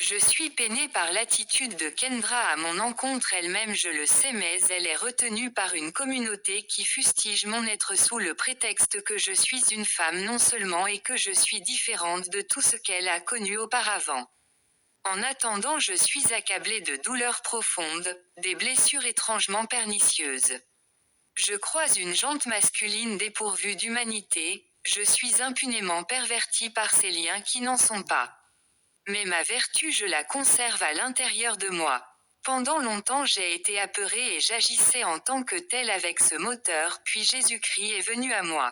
Je suis peinée par l'attitude de Kendra à mon encontre, elle-même je le sais, mais elle est retenue par une communauté qui fustige mon être sous le prétexte que je suis une femme non seulement et que je suis différente de tout ce qu'elle a connu auparavant. En attendant, je suis accablée de douleurs profondes, des blessures étrangement pernicieuses. Je croise une jante masculine dépourvue d'humanité, je suis impunément pervertie par ces liens qui n'en sont pas. Mais ma vertu je la conserve à l'intérieur de moi. Pendant longtemps j'ai été apeurée et j'agissais en tant que telle avec ce moteur, puis Jésus-Christ est venu à moi.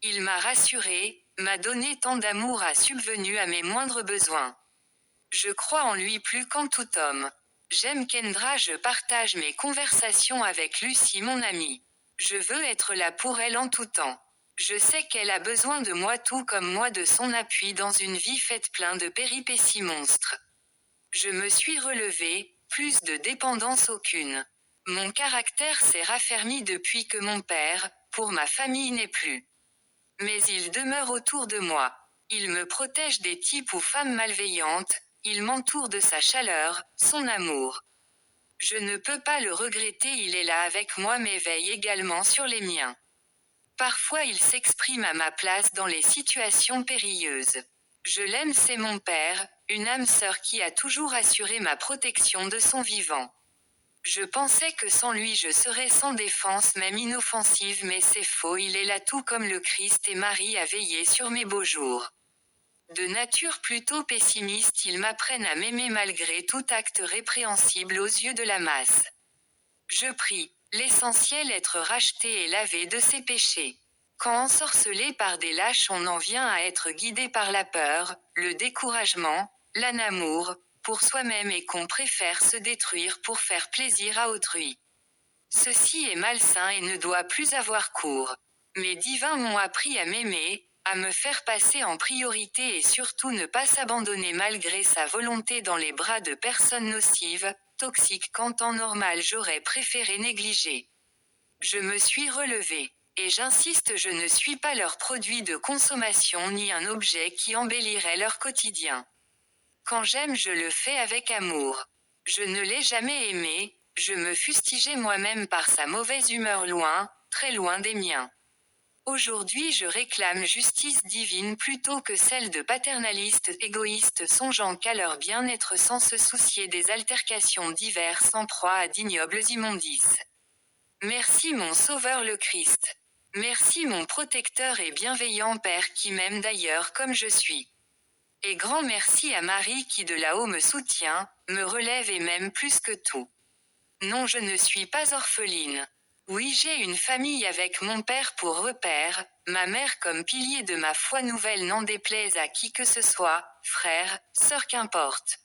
Il m'a rassurée, m'a donné tant d'amour, a subvenu à mes moindres besoins. Je crois en lui plus qu'en tout homme. J'aime Kendra, je partage mes conversations avec Lucie, mon amie. Je veux être là pour elle en tout temps. Je sais qu'elle a besoin de moi tout comme moi de son appui dans une vie faite plein de péripéties monstres. Je me suis relevée, plus de dépendance aucune. Mon caractère s'est raffermi depuis que mon père, pour ma famille, n'est plus. Mais il demeure autour de moi. Il me protège des types ou femmes malveillantes, il m'entoure de sa chaleur, son amour. Je ne peux pas le regretter, il est là avec moi mais veille également sur les miens. Parfois il s'exprime à ma place dans les situations périlleuses. Je l'aime, c'est mon père, une âme sœur qui a toujours assuré ma protection de son vivant. Je pensais que sans lui je serais sans défense, même inoffensive, mais c'est faux, il est là tout comme le Christ et Marie a veillé sur mes beaux jours. De nature plutôt pessimiste, ils m'apprennent à m'aimer malgré tout acte répréhensible aux yeux de la masse. Je prie, l'essentiel être racheté et lavé de ses péchés. Quand ensorcelé par des lâches on en vient à être guidé par la peur, le découragement, l'anamour, pour soi-même et qu'on préfère se détruire pour faire plaisir à autrui. Ceci est malsain et ne doit plus avoir cours. Mes divins m'ont appris à m'aimer, à me faire passer en priorité et surtout ne pas s'abandonner malgré sa volonté dans les bras de personnes nocives, toxiques qu'en temps normal j'aurais préféré négliger. Je me suis relevée. Et j'insiste, je ne suis pas leur produit de consommation ni un objet qui embellirait leur quotidien. Quand j'aime je le fais avec amour. Je ne l'ai jamais aimé, je me fustigeais moi-même par sa mauvaise humeur loin, très loin des miens. Aujourd'hui je réclame justice divine plutôt que celle de paternalistes égoïstes songeant qu'à leur bien-être sans se soucier des altercations diverses en proie à d'ignobles immondices. Merci mon Sauveur le Christ. Merci mon protecteur et bienveillant Père qui m'aime d'ailleurs comme je suis. Et grand merci à Marie qui de là-haut me soutient, me relève et m'aime plus que tout. Non, je ne suis pas orpheline. Oui, j'ai une famille avec mon père pour repère, ma mère comme pilier de ma foi nouvelle, n'en déplaise à qui que ce soit, frère, sœur, qu'importe.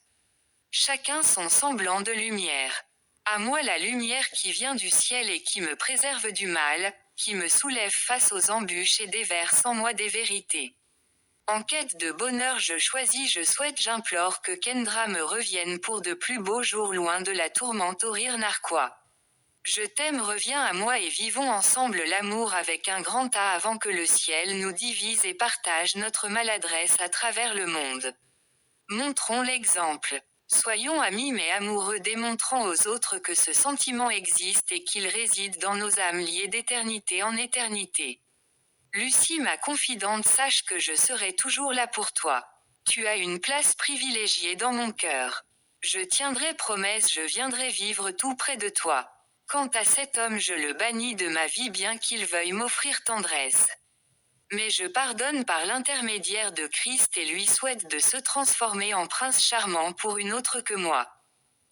Chacun son semblant de lumière. À moi la lumière qui vient du ciel et qui me préserve du mal, qui me soulève face aux embûches et déverse en moi des vérités. En quête de bonheur je choisis, je souhaite, j'implore que Kendra me revienne pour de plus beaux jours loin de la tourmente au rire narquois. Je t'aime, reviens à moi et vivons ensemble l'amour avec un grand A avant que le ciel nous divise et partage notre maladresse à travers le monde. Montrons l'exemple. Soyons amis mais amoureux, démontrant aux autres que ce sentiment existe et qu'il réside dans nos âmes liées d'éternité en éternité. Lucie, ma confidente, sache que je serai toujours là pour toi. Tu as une place privilégiée dans mon cœur. Je tiendrai promesse, je viendrai vivre tout près de toi. Quant à cet homme, je le bannis de ma vie bien qu'il veuille m'offrir tendresse. Mais je pardonne par l'intermédiaire de Christ et lui souhaite de se transformer en prince charmant pour une autre que moi.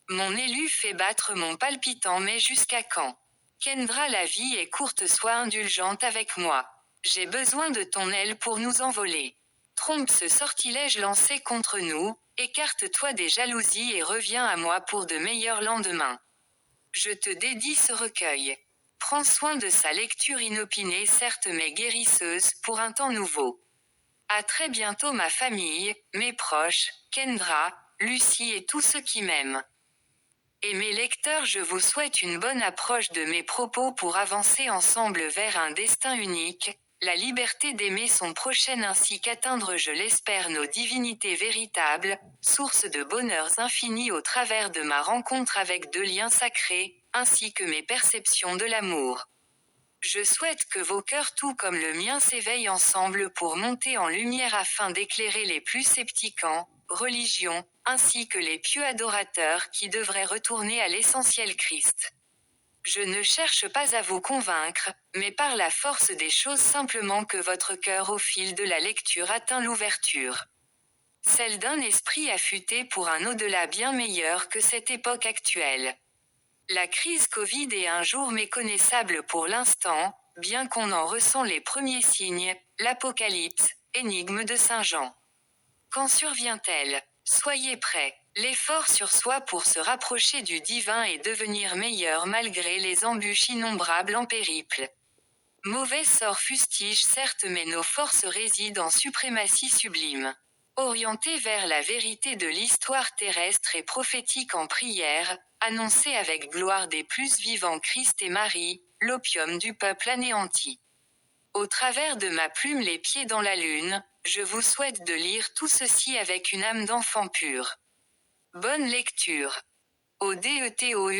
Mon élu fait battre mon palpitant, mais jusqu'à quand? Kendra, la vie est courte, sois indulgente avec moi. J'ai besoin de ton aile pour nous envoler. Trompe ce sortilège lancé contre nous, écarte-toi des jalousies et reviens à moi pour de meilleurs lendemains. Je te dédie ce recueil. Prends soin de sa lecture inopinée, certes mais guérisseuse, pour un temps nouveau. À très bientôt ma famille, mes proches, Kendra, Lucie et tous ceux qui m'aiment. Et mes lecteurs, je vous souhaite une bonne approche de mes propos pour avancer ensemble vers un destin unique, la liberté d'aimer son prochain ainsi qu'atteindre je l'espère nos divinités véritables, source de bonheurs infinis au travers de ma rencontre avec deux liens sacrés, ainsi que mes perceptions de l'amour. Je souhaite que vos cœurs tout comme le mien s'éveillent ensemble pour monter en lumière afin d'éclairer les plus sceptiques en religion, ainsi que les pieux adorateurs qui devraient retourner à l'essentiel Christ. Je ne cherche pas à vous convaincre, mais par la force des choses simplement que votre cœur au fil de la lecture atteint l'ouverture. Celle d'un esprit affûté pour un au-delà bien meilleur que cette époque actuelle. La crise Covid est un jour méconnaissable pour l'instant, bien qu'on en ressent les premiers signes, l'Apocalypse, énigme de Saint Jean. Quand survient-elle? Soyez prêts. L'effort sur soi pour se rapprocher du divin et devenir meilleur malgré les embûches innombrables en périple. Mauvais sort fustige certes mais nos forces résident en suprématie sublime. Orientés vers la vérité de l'histoire terrestre et prophétique en prière, annoncée avec gloire des plus vivants Christ et Marie, l'opium du peuple anéanti. Au travers de ma plume les pieds dans la lune, je vous souhaite de lire tout ceci avec une âme d'enfant pur. Bonne lecture. Au DETOUR